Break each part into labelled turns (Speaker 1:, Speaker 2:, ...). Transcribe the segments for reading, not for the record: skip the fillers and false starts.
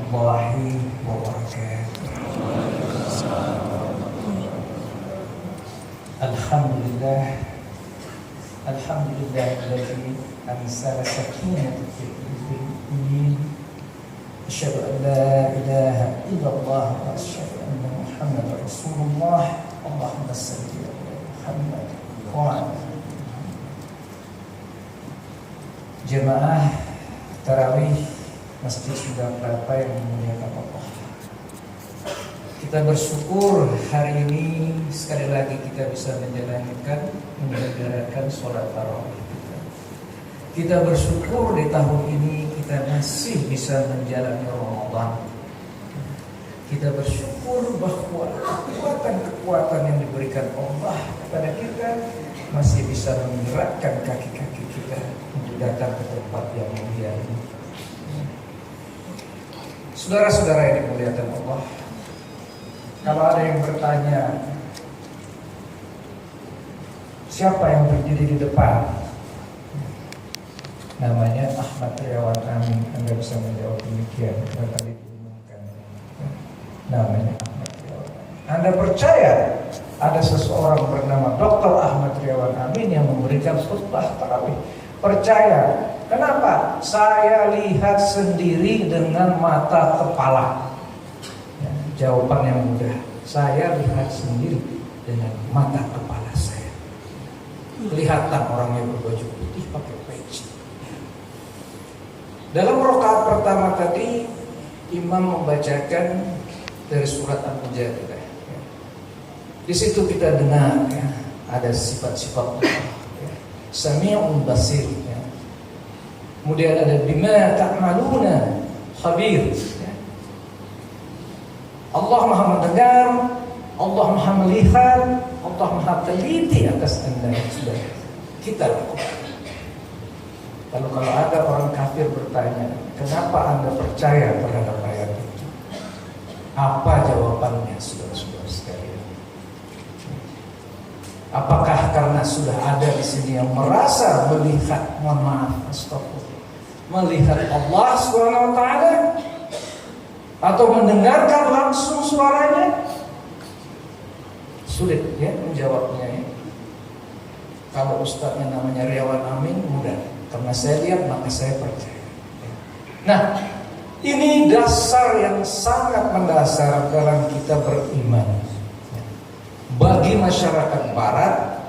Speaker 1: warahmatullahi wabarakatuh. Alhamdulillahilladzi anzala sakinata fil qulubi. Asyhadu an la ilaha illallah wa asyhadu anna Muhammadar Rasulullah. Allahumma shalli ala Muhammad wa ala jemaah tarawih Masjid sudah berapa yang memuliakan Allah. Kita bersyukur hari ini sekali lagi kita bisa menyelenggarakan sholat tarawih kita. Kita bersyukur di tahun ini kita masih bisa menjalani Ramadan. Kita bersyukur bahwa kekuatan-kekuatan yang diberikan Allah kepada kita masih bisa menggerakkan kaki-kaki kita untuk datang ke tempat yang mulia ini. Saudara-saudara yang dimuliakan Allah, kalau ada yang bertanya siapa yang berdiri di depan, namanya Ahmad Triawan Amin. Anda bisa menjawab demikian karena tadi diumumkan namanya Ahmad Triawan Amin. Anda percaya ada seseorang bernama Dr. Ahmad Triawan Amin yang memberikan khutbah tarawih? Percaya. Kenapa? Saya lihat sendiri dengan mata kepala. Ya, jawaban yang mudah. Saya lihat sendiri dengan mata kepala saya. Kelihatan orangnya berbaju putih pakai peci. Dalam rakaat pertama tadi imam membacakan dari surat Al-Mujadilah. Ya. Di situ kita dengar ya, ada sifat-sifat Allah. Ya. Sami'un basir. Ya. Kemudian ada bima ta'maluna khabir. Ya. Allah Maha mendengar, Allah Maha melihat, Allah Maha teliti atas anda yang sudah kita lakukan. Lalu kalau ada orang kafir bertanya, kenapa anda percaya terhadap ayat itu? Apa jawabannya, saudara-saudara sekalian? Apakah karena sudah ada di sini yang merasa melihat, mohon maaf, astagfirullah, melihat Allah Subhanahu wa taala atau mendengarkan langsung suaranya? Sulit ya menjawabnya ya. Kalau ustadznya namanya Riawan Amin mudah, karena saya lihat maka saya percaya. Nah, ini dasar yang sangat mendasar dalam kita beriman. Bagi masyarakat barat,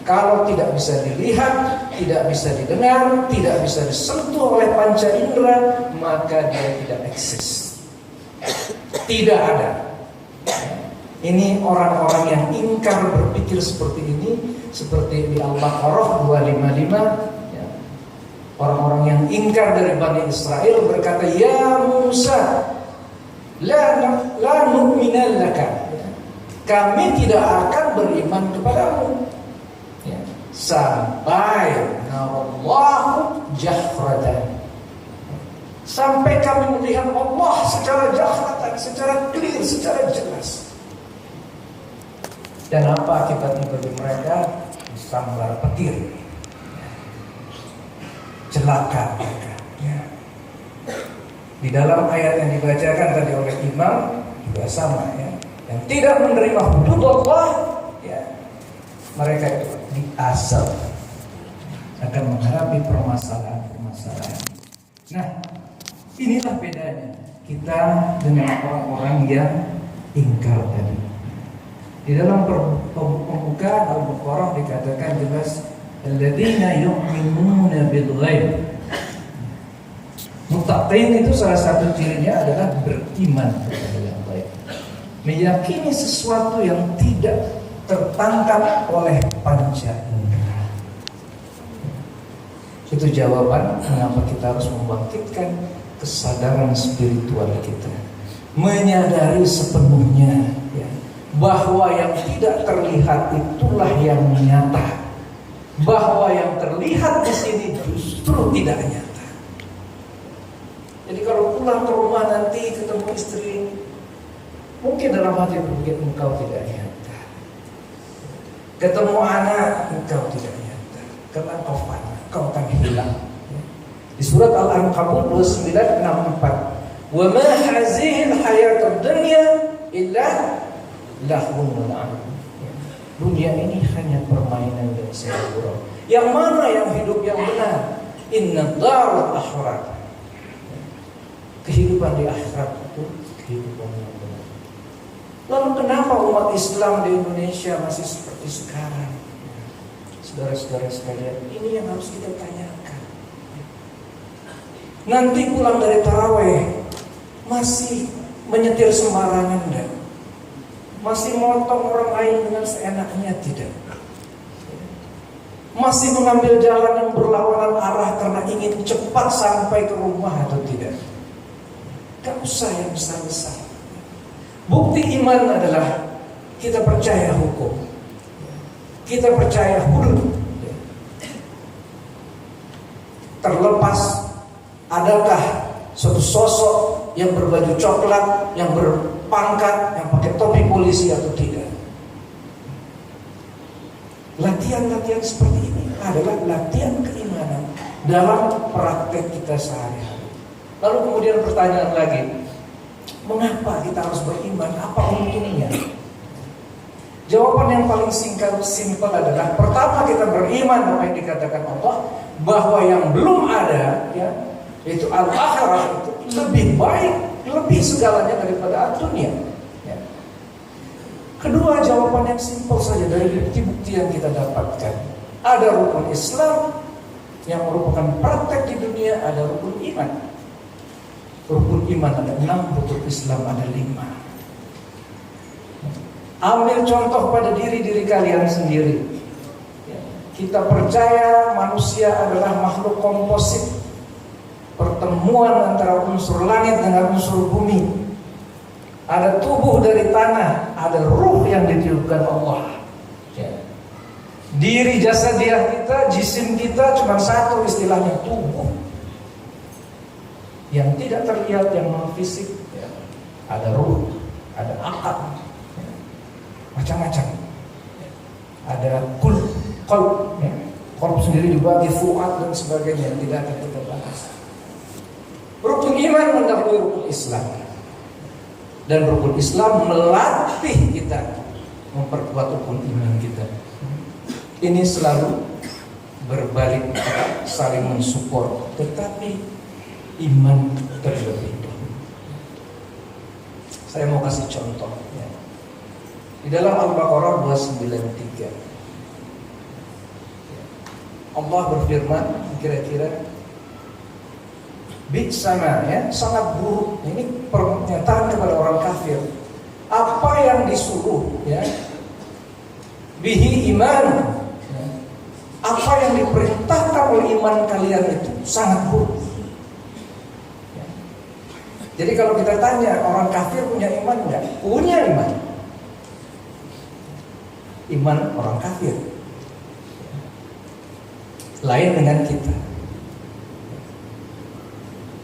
Speaker 1: kalau tidak bisa dilihat, tidak bisa didengar, tidak bisa disentuh oleh panca indera, maka dia tidak eksis. Tidak ada. Ini orang-orang yang ingkar berpikir seperti ini, seperti di Al-Baqarah 255 ya. Orang-orang yang ingkar dari Bani Israel berkata, ya Musa, la nu'mina laka, kami tidak akan beriman kepadamu ya. Sampai narallahu jahratan, sampai kami melihat Allah secara jahratan, secara clear, secara jelas. Dan apa akibatnya bagi mereka? Sambar petir, celaka mereka ya. Di dalam ayat yang dibacakan tadi oleh imam juga sama ya. Yang tidak menerima hudud Allah ya, mereka itu diazab, akan menghadapi permasalahan-permasalahan. Nah, inilah bedanya kita dengan orang-orang yang ingkar tadi. Di dalam pembukaan Al-Baqarah dikatakan jelas, alladzina yu'minuna bil ghaib. Muttaqin itu salah satu cirinya adalah beriman kepada yang baik, meyakini sesuatu yang tidak tertangkap oleh panca indera. Itu jawaban mengapa kita harus membangkitkan kesadaran spiritual kita, menyadari sepenuhnya ya, bahwa yang tidak terlihat itulah yang nyata, bahwa yang terlihat di sini justru tidak nyata. Jadi kalau pulang ke rumah nanti ketemu istri, mungkin dalam hati berpikir engkau tidak nyata. Ketemu anak, engkau tidak nyata, karena engkau fana, engkau akan hilang. Di surat Al-Ankabut 2964, Wa ma hazihi al-hayatud dunya illa lahun wa la'ib. Dunia ini hanya permainan dan seni-gurau. Yang mana yang hidup yang benar? Inna darul akhirat. Kehidupan di akhirat itu kehidupan yang benar. Lalu kenapa umat Islam di Indonesia masih seperti sekarang? Saudara-saudara sekalian, ini yang harus kita tanyakan. Nanti pulang dari tarawih masih menyetir sembarangan enggak? Masih motong orang lain dengan seenaknya tidak? Masih mengambil jalan yang berlawanan arah karena ingin cepat sampai ke rumah atau tidak? Gak usah yang besar-besar. Bukti iman adalah kita percaya hukum, kita percaya hudud. Terlepas adakah suatu sosok yang berbaju coklat, yang berpangkat, yang pakai topi polisi atau tidak. Latihan-latihan seperti ini adalah latihan keimanan dalam praktek kita sehari-hari. Lalu kemudian pertanyaan lagi, mengapa kita harus beriman? Apa untungnya? Jawaban yang paling simpel adalah, pertama kita beriman apa yang dikatakan Allah, bahwa yang belum ada, ya, yaitu al-akhirah itu lebih baik, lebih segalanya daripada dunia. Ya. Kedua, jawaban yang simpel saja dari bukti-bukti yang kita dapatkan. Ada rukun Islam yang merupakan praktek di dunia, ada rukun iman. Rukun iman ada 6, rukun Islam ada 5. Ambil contoh pada diri kalian sendiri. Ya. Kita percaya manusia adalah makhluk komposit, pertemuan antara unsur langit dengan unsur bumi. Ada tubuh dari tanah, ada ruh yang ditiupkan Allah. Ya. Diri jasadiah kita, jisim kita cuma satu, istilahnya tubuh. Yang tidak terlihat, yang non fisik, ya. Ada ruh, ada akal, ya. Macam-macam. Ya. Ada qalb, ya. Qalb sendiri dibagi fuad dan sebagainya, tidak akan kita bahas. Rukun iman mendahului rukun Islam. Dan rukun Islam melatih kita memperkuat rukun iman kita. Ini selalu berbalik, saling mensupport, tetapi iman terlebih dahulu. Saya mau kasih contoh, ya. Di dalam Al-Baqarah 293 Allah berfirman, kira-kira bi'sama, ya, sangat buruk. Ini pernyataan kepada orang kafir. Apa yang disuruh, ya, bihi iman, ya, apa yang diperintahkan oleh iman kalian itu sangat buruk. Ya. Jadi kalau kita tanya orang kafir punya iman enggak? Punya iman. Iman orang kafir lain dengan kita.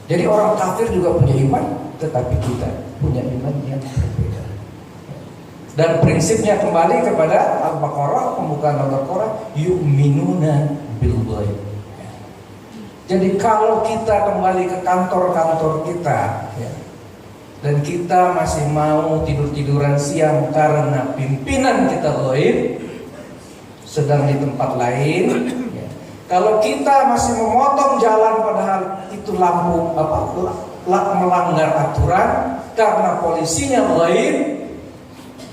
Speaker 1: Jadi orang kafir juga punya iman, tetapi kita punya iman yang berbeda. Dan prinsipnya kembali kepada Al-Baqarah, pembukaan Al-Baqarah, yu'minuna bil ghaib. Jadi kalau kita kembali ke kantor-kantor kita, ya, dan kita masih mau tidur-tiduran siang karena pimpinan kita ghaib sedang di tempat lain, ya. Kalau kita masih memotong jalan padahal itu lampu melanggar aturan karena polisinya ghaib,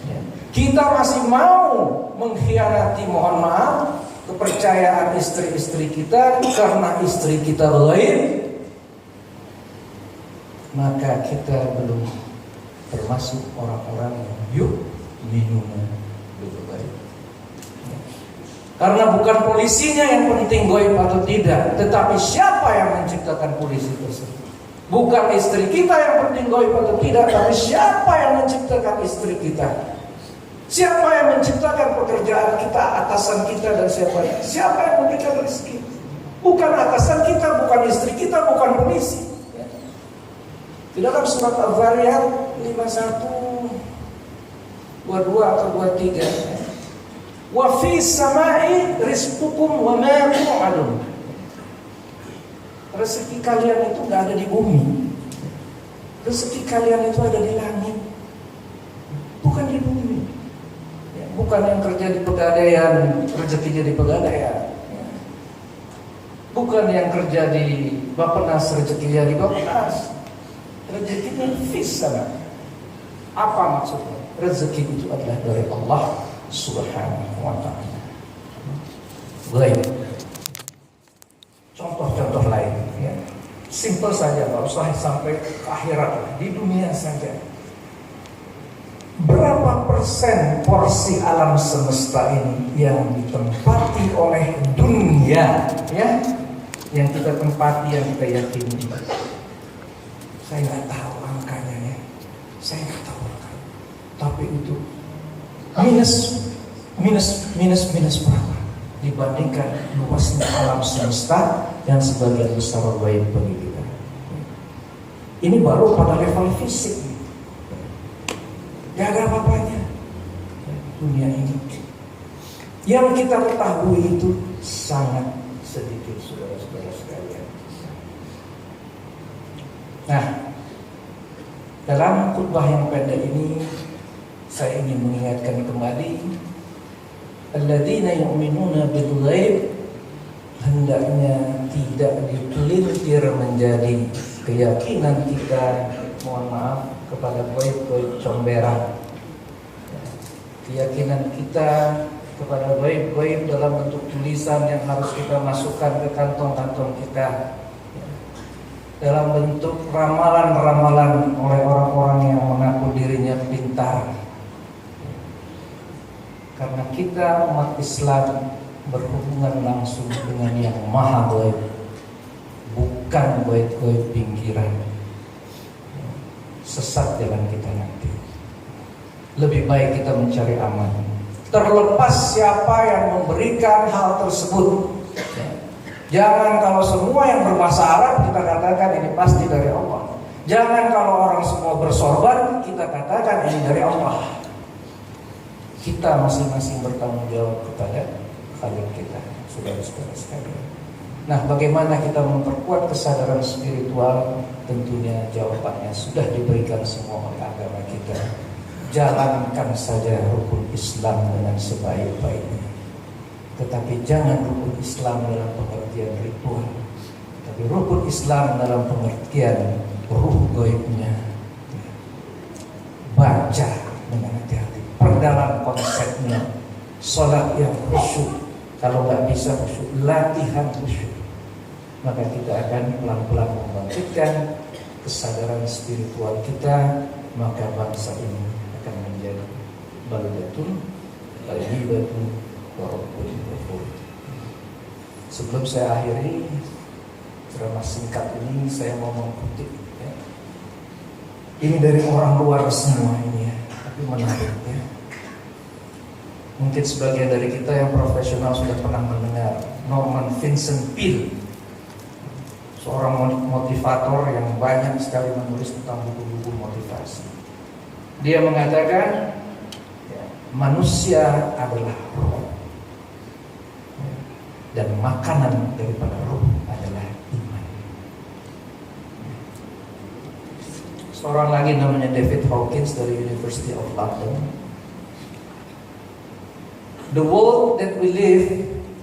Speaker 1: ya. Kita masih mau mengkhianati, mohon maaf, kepercayaan istri-istri kita karena istri kita ghaib, maka kita belum termasuk orang-orang yang yu'minuna bil ghaib. Karena bukan polisinya yang penting ghaib atau tidak, tetapi siapa yang menciptakan polisi tersebut. Bukan istri kita yang penting ghaib atau tidak, tapi siapa yang menciptakan istri kita. Siapa yang menciptakan pekerjaan kita, atasan kita, dan siapa yang memberikan rezeki. Bukan atasan kita, bukan istri kita, bukan polisi. Di dalam surat Al-Zariyat 51, 22 atau 23, wa fis samai rizqukum wa ma tu'adun. Rezeki kalian itu enggak ada di bumi. Rezeki kalian itu ada di langit, bukan di bumi. Ya, bukan yang kerja di pegadaian, rezekinya di pegadaian. Ya. Bukan yang kerja di Bappenas, rezekinya di Bappenas. Rezekinya fix sana. Apa maksudnya? Rezeki itu adalah dari Allah Subhanahu wa ta'ala. Baik. Contoh-contoh lain ya. Simple saja, nggak usah sampai ke akhirat, di dunia saja. Berapa persen porsi alam semesta ini yang ditempati oleh dunia, ya, yang kita tempati, yang kita yakini? Saya nggak tahu angkanya, ya. Saya nggak tahu angkanya. Tapi itu minus berapa dibandingkan luasnya alam semesta yang sebagian besar baik bagi kita. Ini baru pada level fisik, gak ada apa-apanya dunia ini. Yang kita ketahui itu sangat sedikit, saudara-saudara sekalian. Nah, dalam khutbah yang pendek ini saya ingin mengingatkan kembali, alladzina yu'minuna bil ghaib, hendaknya tidak dipelintir menjadi keyakinan kita, mohon maaf, kepada gaib-gaib comberan. Keyakinan kita kepada gaib-gaib dalam bentuk tulisan yang harus kita masukkan ke kantong-kantong kita, dalam bentuk ramalan-ramalan oleh orang-orang yang mengaku dirinya pintar. Karena kita umat Islam berhubungan langsung dengan yang maha gaib, bukan gaib-gaib pinggiran. Sesat jalan kita nanti. Lebih baik kita mencari aman, terlepas siapa yang memberikan hal tersebut. Jangan kalau semua yang berbahasa Arab kita katakan ini pasti dari Allah. Jangan kalau orang semua bersorban kita katakan ini dari Allah. Kita masing-masing bertanggung jawab kepada Khalik kita, saudara-saudara sekalian. Nah, bagaimana kita memperkuat kesadaran spiritual? Tentunya jawabannya sudah diberikan semua oleh agama kita. Jalankan saja rukun Islam dengan sebaik-baiknya. Tetapi jangan rukun Islam dalam pengertian ritual, tapi rukun Islam dalam pengertian ruh gaibnya. Baca dengan hati-hati, perdalam konsepnya. Sholat yang khusyuk, kalau nggak bisa khusyuk, latihan khusyuk. Maka kita akan pelan-pelan membangkitkan kesadaran spiritual kita. Maka bangsa ini akan menjadi baldatun thayyibatun wa rabbun ghafur. Sebelum saya akhiri ceramah singkat ini, saya mau mengutip ya. Ini dari orang luar semua ini ya, tapi menarik ya. Mungkin sebagian dari kita yang profesional sudah pernah mendengar Norman Vincent Peale, seorang motivator yang banyak sekali menulis tentang buku-buku motivasi. Dia mengatakan ya, manusia adalah roh, dan makanan daripada roh adalah iman. Seorang lagi namanya David Hawkins dari University of London. The world that we live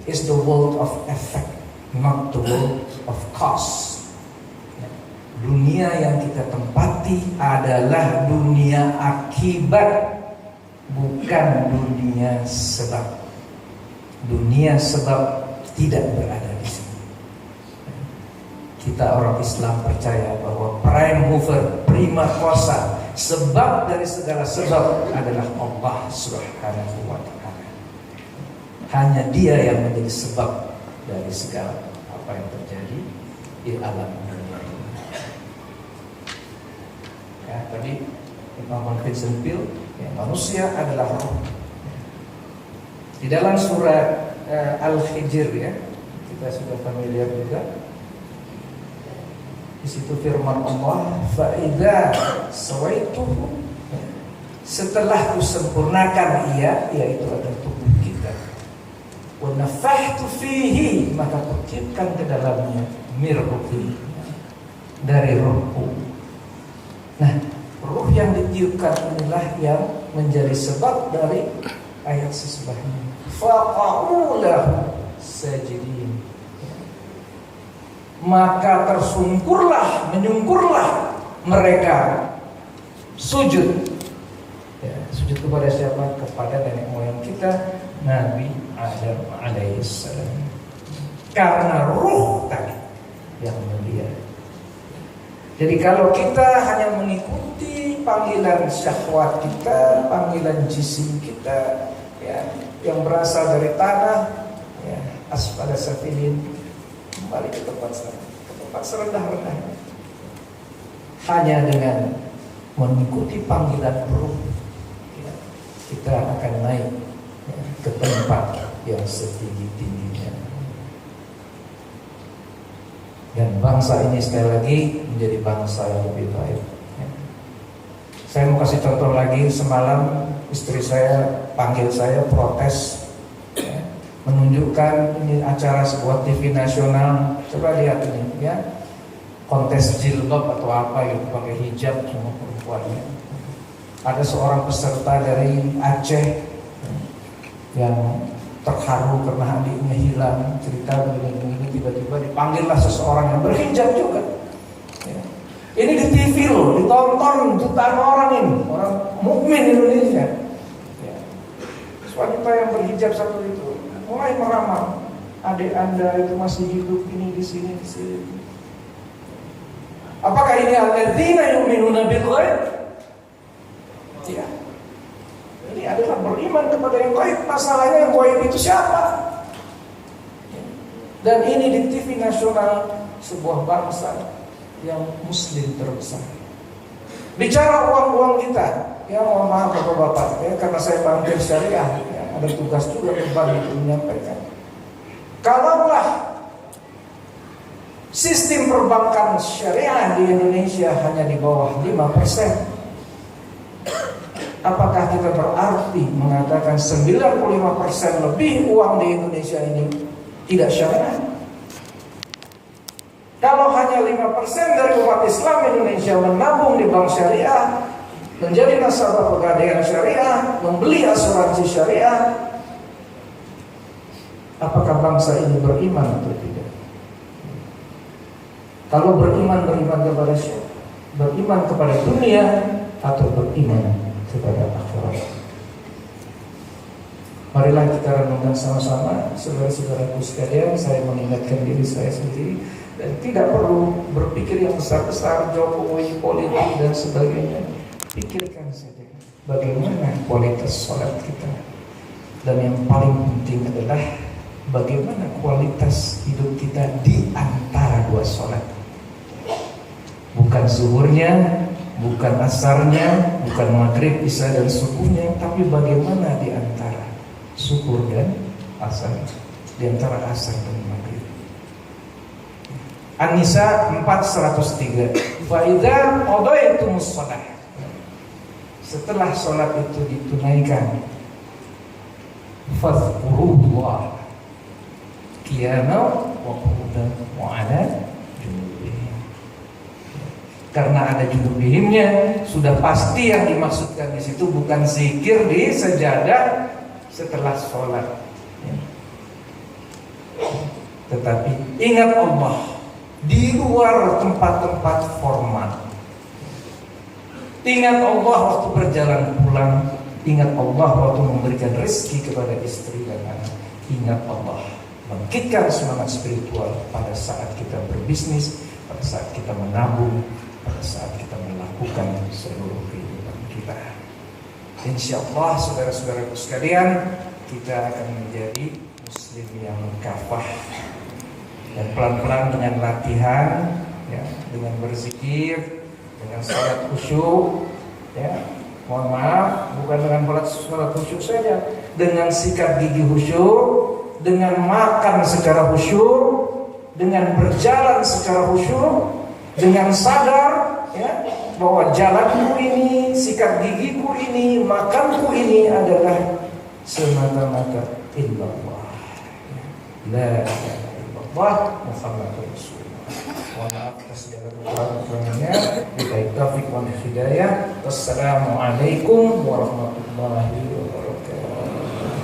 Speaker 1: is the world of effect, not the world of cause. Dunia yang kita tempati adalah dunia akibat, bukan dunia sebab. Dunia sebab tidak berada di sini. Kita orang Islam percaya bahwa prime mover, prima causa, sebab dari segala sebab adalah Allah Subhanahu wa ta'ala. Hanya Dia yang menjadi sebab dari segala apa yang terjadi di alam dunia ini. Ya, tadi Imam Vincent Peale, ya, manusia adalah roh. Di dalam surah Al-Hijr ya, kita sudah familiar juga. Di situ firman Allah, "Fa'idza sawaituhu", setelah kusempurnakan ia, yaitu adalah tubuh kita. "Wa nafakhtu fihi", maka kutiupkan ke dalamnya min ruhi, dari rohku. Nah, ruh yang ditiupkan inilah yang menjadi sebab dari ayat sesudahnya. Faqa'u lahu sajidin. Maka menyungkurlah mereka sujud. Ya, sujud kepada siapa? Kepada nenek moyang kita, Nabi Adam alaihissalam. Karena ruh tadi yang mulia. Jadi kalau kita hanya mengikuti panggilan syahwat kita, panggilan jisim kita, ya, yang berasal dari tanah, ya, asfala safilin, kembali ke tempat serendah-rendahnya. Hanya dengan mengikuti panggilan ruh, ya, kita akan naik, ya, ke tempat yang setinggi-tingginya. Dan bangsa ini sekali lagi menjadi bangsa yang lebih baik, ya. Saya mau kasih contoh lagi. Semalam istri saya panggil saya protes, ya, menunjukkan ini acara sebuah TV nasional. Coba lihat ini, ya, kontes jilbab atau apa gitu, pakai hijab semua perempuannya. Ada seorang peserta dari Aceh yang terharu karena adiknya hilang, cerita begini-begini, tiba-tiba dipanggillah seseorang yang berhijab juga, ya. Ini di TV loh, ditonton jutaan orang ini, orang mukmin Indonesia, ya. Wanita yang berhijab satu itu mulai meramal, adik anda itu masih hidup ini di sini. Apakah ini alladzina yu'minuna bil ghaib? Ya. Ini adalah beriman kepada yang gaib. Masalahnya yang gaib itu siapa? Dan ini di TV nasional sebuah bangsa yang muslim terbesar. Bicara uang-uang kita, ya mohon maaf bapak-bapak, ya, karena saya bank syariah, ya, ada tugas juga beban itu menyampaikan. Kalaulah sistem perbankan syariah di Indonesia hanya di bawah 5%, apakah kita berarti mengatakan 95% lebih uang di Indonesia ini tidak syariah? Kalau hanya 5% dari umat Islam Indonesia menabung di bank syariah, menjadi nasabah pegadaian syariah, membeli asuransi syariah, apakah bangsa ini beriman atau tidak? Kalau beriman kepada siapa? Beriman kepada dunia atau beriman kepada akhirat? Marilah kita renungkan sama-sama, saudara-saudaraku sekalian. Saya mengingatkan diri saya sendiri, dan tidak perlu berpikir yang besar-besar, Jokowi, politik dan sebagainya. Pikirkan saja bagaimana kualitas sholat kita, dan yang paling penting adalah bagaimana kualitas hidup kita di antara dua sholat. Bukan zuhurnya, bukan asarnya, bukan maghrib, isya dan subuhnya, tapi bagaimana di antara zuhur dan asar, di antara asar dan maghrib. An-Nisa 4:103. Fa idza qadaytumus shalah. Setelah sholat itu ditunaikan, fadhkurullah qiyaman wa qu'udan wa 'ala junubihim. Karena ada junubihimnya, sudah pasti yang dimaksudkan di situ bukan zikir di sejadah setelah sholat, ya. Tetapi ingat Allah di luar tempat-tempat formal. Ingat Allah waktu berjalan pulang. Ingat Allah waktu memberikan rezeki kepada istri dan anak. Ingat Allah, bangkitkan semangat spiritual pada saat kita berbisnis, pada saat kita menabung, pada saat kita melakukan seluruh kehidupan kita. Insya Allah saudara-saudaraku sekalian, kita akan menjadi muslim yang kafah. Dan pelan-pelan dengan latihan, ya, dengan berzikir, dengan salat khusyuk, ya, mohon maaf, bukan dengan salat khusyuk saja, dengan sikat gigi khusyuk, dengan makan secara khusyuk, dengan berjalan secara khusyuk, dengan sadar, ya, bahwa jalanku ini, sikat gigiku ini, makanku ini adalah semata-mata illallah. La ilaha illallah Muhammadur Rasulullah. Mohon maaf atas segala kekurangannya. Billahi taufiq wal hidayah. Wassalamualaikum warahmatullahi wabarakatuh.